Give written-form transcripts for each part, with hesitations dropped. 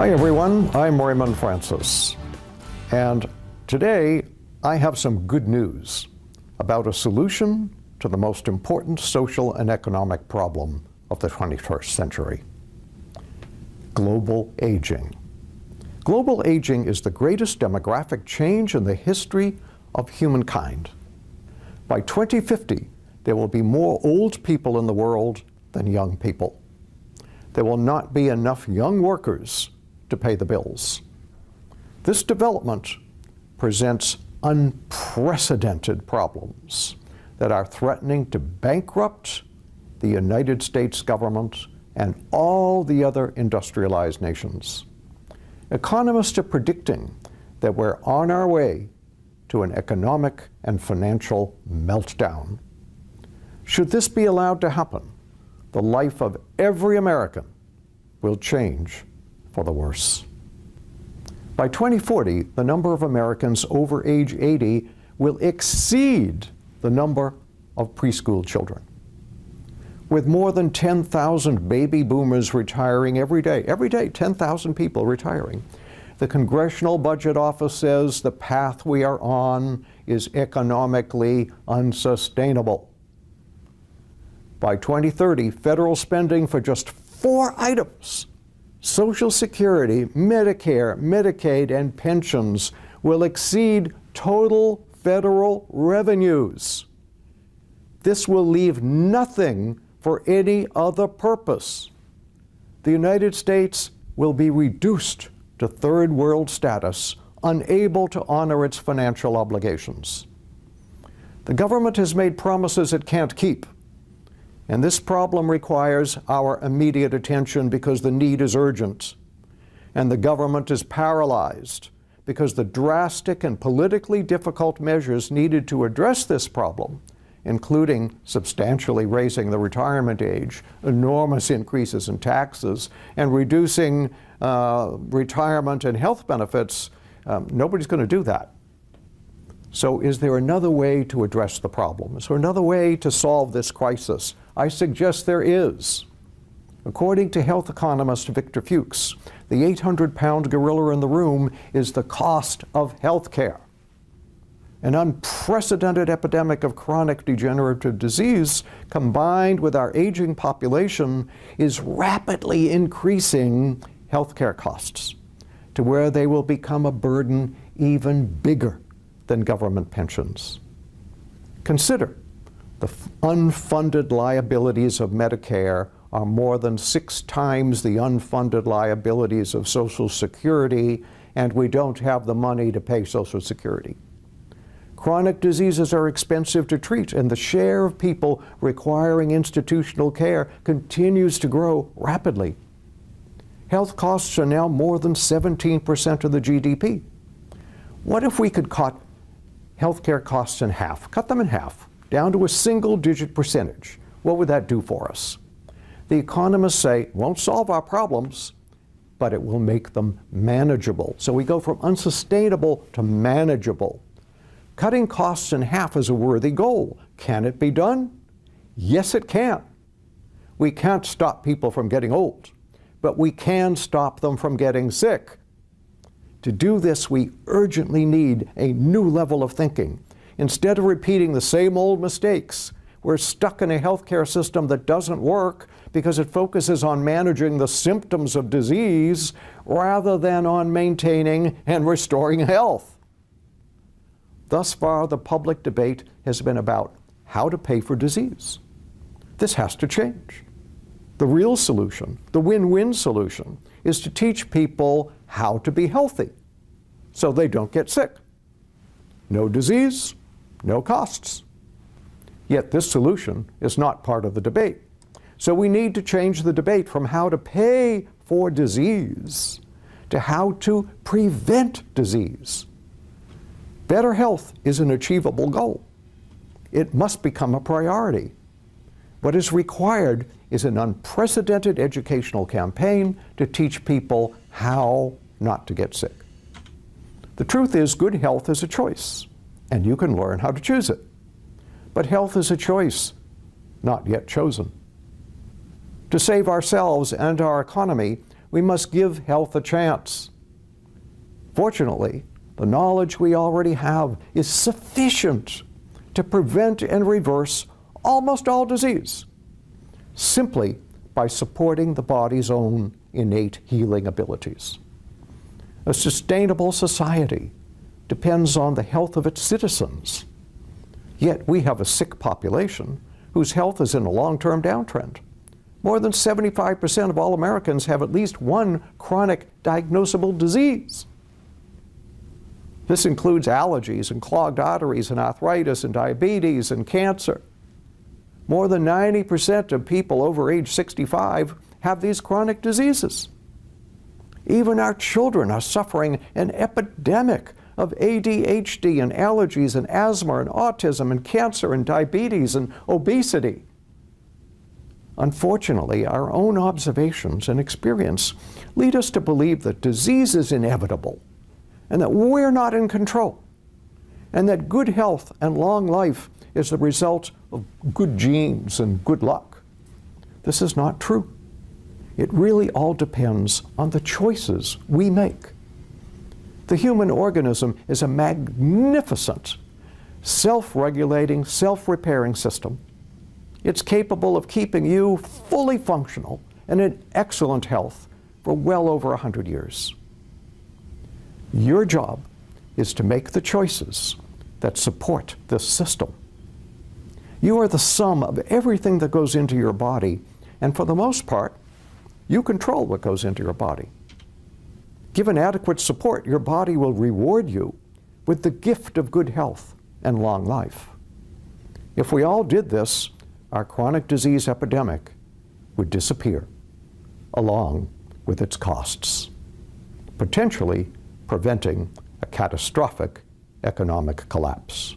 Hi everyone, I'm Raymond Francis, and today I have some good news about a solution to the most important social and economic problem of the 21st century: global aging. Global aging is the greatest demographic change in the history of humankind. By 2050, there will be more old people in the world than young people. There will not be enough young workers to pay the bills. This development presents unprecedented problems that are threatening to bankrupt the United States government and all the other industrialized nations. Economists are predicting that we're on our way to an economic and financial meltdown. Should this be allowed to happen, the life of every American will change for the worse. By 2040, the number of Americans over age 80 will exceed the number of preschool children. With more than 10,000 baby boomers retiring every day, 10,000 people retiring, the Congressional Budget Office says the path we are on is economically unsustainable. By 2030, federal spending for just 4 items, Social Security, Medicare, Medicaid, and pensions, will exceed total federal revenues. This will leave nothing for any other purpose. The United States will be reduced to third world status, unable to honor its financial obligations. The government has made promises it can't keep. And this problem requires our immediate attention because the need is urgent. And the government is paralyzed because the drastic and politically difficult measures needed to address this problem, including substantially raising the retirement age, enormous increases in taxes, and reducing retirement and health benefits, nobody's going to do that. So is there another way to address the problem? Is there another way to solve this crisis? I suggest there is. According to health economist Victor Fuchs, the 800-pound gorilla in the room is the cost of health care. An unprecedented epidemic of chronic degenerative disease, combined with our aging population, is rapidly increasing healthcare costs to where they will become a burden even bigger than government pensions. Consider the unfunded liabilities of Medicare are more than 6 times the unfunded liabilities of Social Security, and we don't have the money to pay Social Security. Chronic diseases are expensive to treat, and the share of people requiring institutional care continues to grow rapidly. Health costs are now more than 17% of the GDP. What if we could cut healthcare costs in half, cut them in half, down to a single-digit percentage? What would that do for us? The economists say it won't solve our problems, but it will make them manageable. So we go from unsustainable to manageable. Cutting costs in half is a worthy goal. Can it be done? Yes, it can. We can't stop people from getting old, but we can stop them from getting sick. To do this, we urgently need a new level of thinking. Instead of repeating the same old mistakes, we're stuck in a healthcare system that doesn't work because it focuses on managing the symptoms of disease rather than on maintaining and restoring health. Thus far, the public debate has been about how to pay for disease. This has to change. The real solution, the win-win solution, is to teach people how to be healthy so they don't get sick. No disease, no costs. Yet this solution is not part of the debate. So we need to change the debate from how to pay for disease to how to prevent disease. Better health is an achievable goal. It must become a priority. What is required is an unprecedented educational campaign to teach people how not to get sick. The truth is, good health is a choice, and you can learn how to choose it. But health is a choice, not yet chosen. To save ourselves and our economy, We must give health a chance. Fortunately, the knowledge we already have is sufficient to prevent and reverse almost all disease, simply by supporting the body's own innate healing abilities. A sustainable society depends on the health of its citizens. Yet we have a sick population whose health is in a long-term downtrend. More than 75% of all Americans have at least one chronic diagnosable disease. This includes allergies and clogged arteries and arthritis and diabetes and cancer. More than 90% of people over age 65 have these chronic diseases. Even our children are suffering an epidemic of ADHD and allergies and asthma and autism and cancer and diabetes and obesity. Unfortunately, our own observations and experience lead us to believe that disease is inevitable and that we're not in control, and that good health and long life is the result of good genes and good luck. This is not true. It really all depends on the choices we make. The human organism is a magnificent, self-regulating, self-repairing system. It's capable of keeping you fully functional and in excellent health for well over 100 years. Your job is to make the choices that support this system. You are the sum of everything that goes into your body, and for the most part, you control what goes into your body. Given adequate support, your body will reward you with the gift of good health and long life. If we all did this, our chronic disease epidemic would disappear, along with its costs, potentially preventing a catastrophic economic collapse.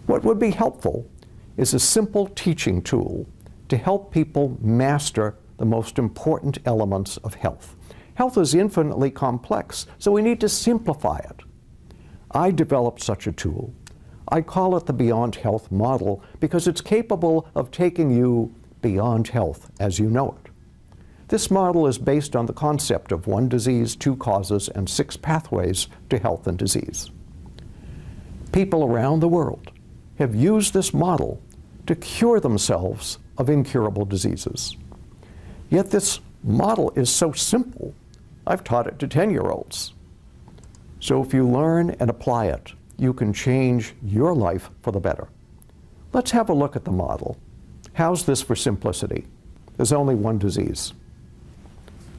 What would be helpful is a simple teaching tool to help people master the most important elements of health. Health is infinitely complex, so we need to simplify it. I developed such a tool. I call it the Beyond Health model because it's capable of taking you beyond health as you know it. This model is based on the concept of one disease, two causes, and 6 pathways to health and disease. People around the world have used this model to cure themselves of incurable diseases. Yet this model is so simple, I've taught it to 10-year-olds. So if you learn and apply it, you can change your life for the better. Let's have a look at the model. How's this for simplicity? There's only one disease.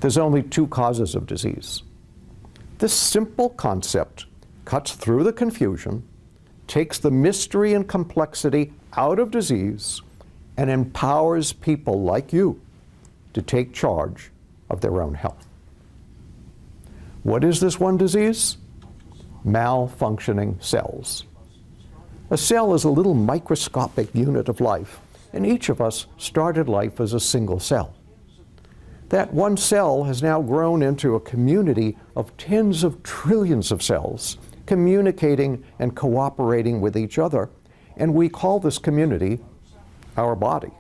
There's only 2 causes of disease. This simple concept cuts through the confusion, takes the mystery and complexity out of disease, and empowers people like you to take charge of their own health. What is this one disease? Malfunctioning cells. A cell is a little microscopic unit of life, and each of us started life as a single cell. That one cell has now grown into a community of tens of trillions of cells, communicating and cooperating with each other, and we call this community our body.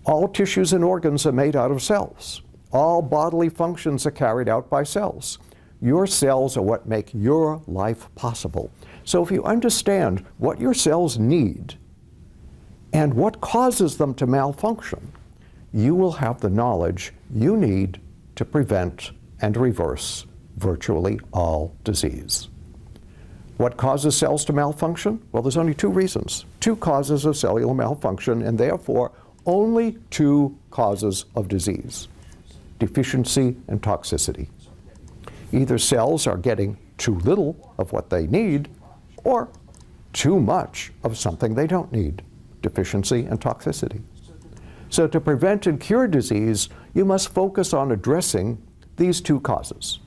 All tissues and organs are made out of cells. All bodily functions are carried out by cells. Your cells are what make your life possible. So if you understand what your cells need and what causes them to malfunction, you will have the knowledge you need to prevent and reverse virtually all disease. What causes cells to malfunction? Well, there's only 2 reasons. 2 causes of cellular malfunction, and therefore only 2 causes of disease: deficiency and toxicity. Either cells are getting too little of what they need, or too much of something they don't need: deficiency and toxicity. So to prevent and cure disease, you must focus on addressing these 2 causes.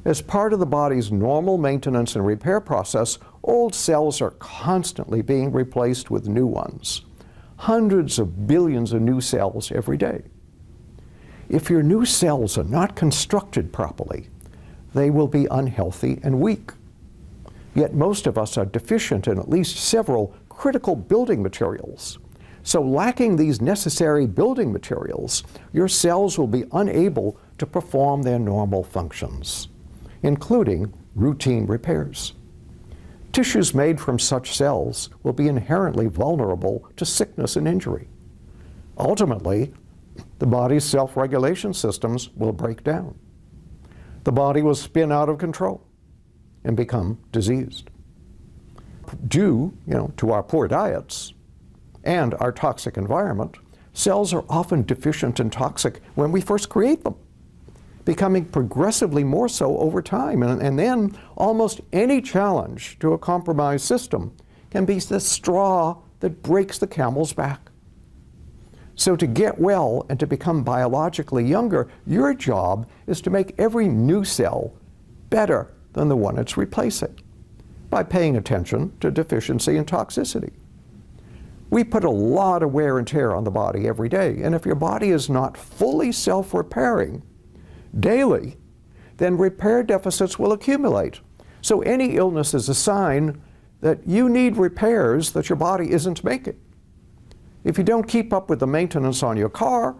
As part of the body's normal maintenance and repair process, old cells are constantly being replaced with new ones. Hundreds of billions of new cells every day. If your new cells are not constructed properly, they will be unhealthy and weak. Yet most of us are deficient in at least several critical building materials. So lacking these necessary building materials, your cells will be unable to perform their normal functions, including routine repairs. Tissues made from such cells will be inherently vulnerable to sickness and injury. Ultimately, the body's self-regulation systems will break down. The body will spin out of control and become diseased. Due, to our poor diets and our toxic environment, cells are often deficient and toxic when we first create them, becoming progressively more so over time. And then almost any challenge to a compromised system can be the straw that breaks the camel's back. So to get well and to become biologically younger, your job is to make every new cell better than the one it's replacing by paying attention to deficiency and toxicity. We put a lot of wear and tear on the body every day, and if your body is not fully self-repairing daily, then repair deficits will accumulate. So any illness is a sign that you need repairs that your body isn't making. If you don't keep up with the maintenance on your car,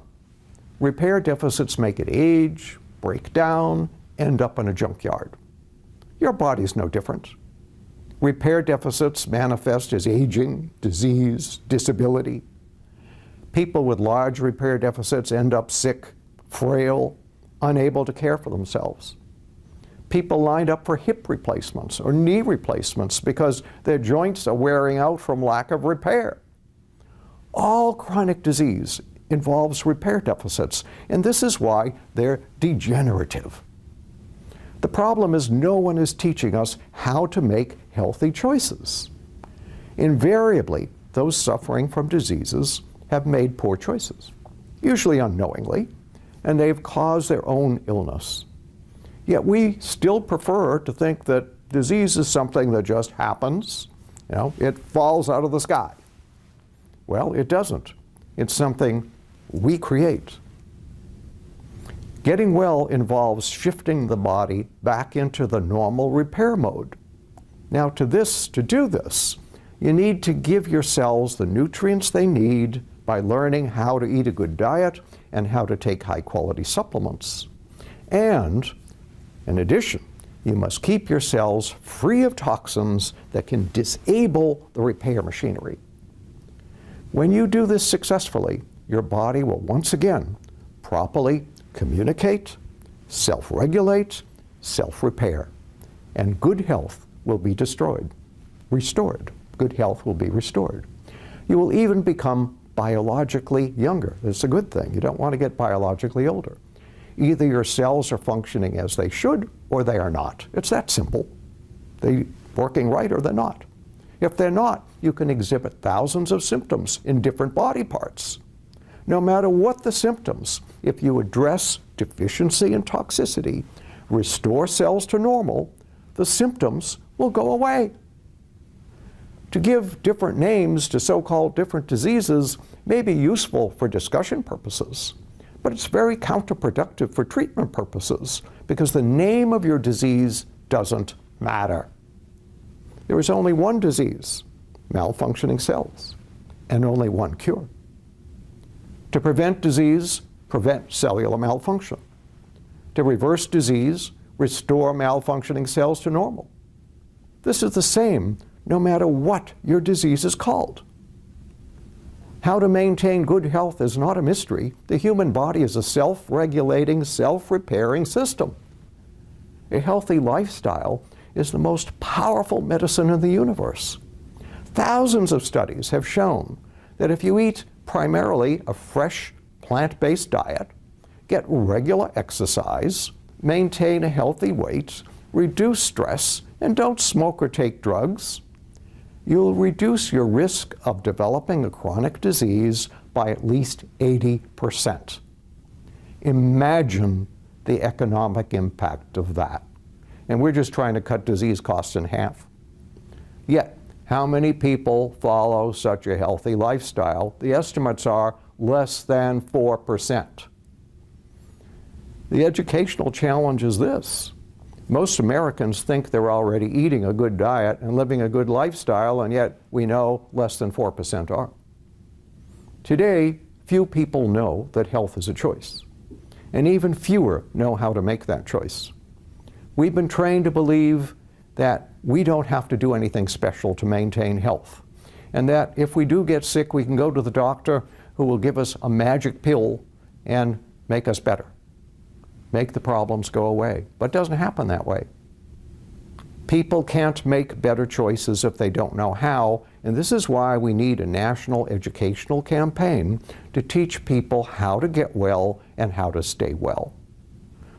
repair deficits make it age, break down, end up in a junkyard. Your body's no different. Repair deficits manifest as aging, disease, disability. People with large repair deficits end up sick, frail, unable to care for themselves. People lined up for hip replacements or knee replacements because their joints are wearing out from lack of repair. All chronic disease involves repair deficits, and this is why they're degenerative. The problem is no one is teaching us how to make healthy choices. Invariably, those suffering from diseases have made poor choices, usually unknowingly, and they've caused their own illness. Yet we still prefer to think that disease is something that just happens, it falls out of the sky. Well, it doesn't. It's something we create. Getting well involves shifting the body back into the normal repair mode. Now, to do this, you need to give your cells the nutrients they need by learning how to eat a good diet and how to take high-quality supplements. And, in addition, you must keep your cells free of toxins that can disable the repair machinery. When you do this successfully, your body will once again properly communicate, self-regulate, self-repair, and good health will be restored. Good health will be restored. You will even become biologically younger. It's a good thing. You don't want to get biologically older. Either your cells are functioning as they should or they are not. It's that simple. They're working right or they're not. If they're not, you can exhibit thousands of symptoms in different body parts. No matter what the symptoms, if you address deficiency and toxicity, restore cells to normal, the symptoms will go away. To give different names to so-called different diseases may be useful for discussion purposes, but it's very counterproductive for treatment purposes because the name of your disease doesn't matter. There is only one disease, malfunctioning cells, and only one cure. To prevent disease, prevent cellular malfunction. To reverse disease, restore malfunctioning cells to normal. This is the same no matter what your disease is called. How to maintain good health is not a mystery. The human body is a self-regulating, self-repairing system. A healthy lifestyle is the most powerful medicine in the universe. Thousands of studies have shown that if you eat primarily a fresh, plant-based diet, get regular exercise, maintain a healthy weight, reduce stress, and don't smoke or take drugs, you'll reduce your risk of developing a chronic disease by at least 80%. Imagine the economic impact of that. And we're just trying to cut disease costs in half. Yet, how many people follow such a healthy lifestyle? The estimates are less than 4%. The educational challenge is this. Most Americans think they're already eating a good diet and living a good lifestyle, and yet we know less than 4% are. Today, few people know that health is a choice, and even fewer know how to make that choice. We've been trained to believe that we don't have to do anything special to maintain health, and that if we do get sick, we can go to the doctor who will give us a magic pill and make us better, make the problems go away. But it doesn't happen that way. People can't make better choices if they don't know how, and this is why we need a national educational campaign to teach people how to get well and how to stay well.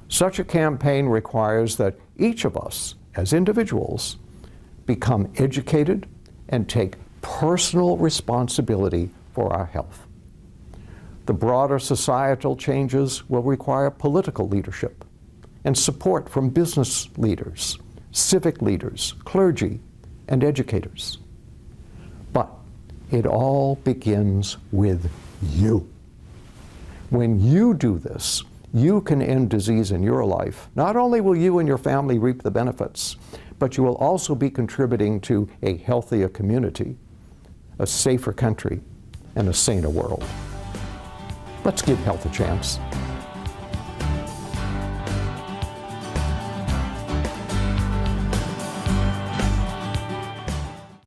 Such a campaign requires that each of us, as individuals, become educated and take personal responsibility for our health. The broader societal changes will require political leadership and support from business leaders, civic leaders, clergy, and educators. But it all begins with you. When you do this, you can end disease in your life. Not only will you and your family reap the benefits, but you will also be contributing to a healthier community, a safer country, and a saner world. Let's give health a chance.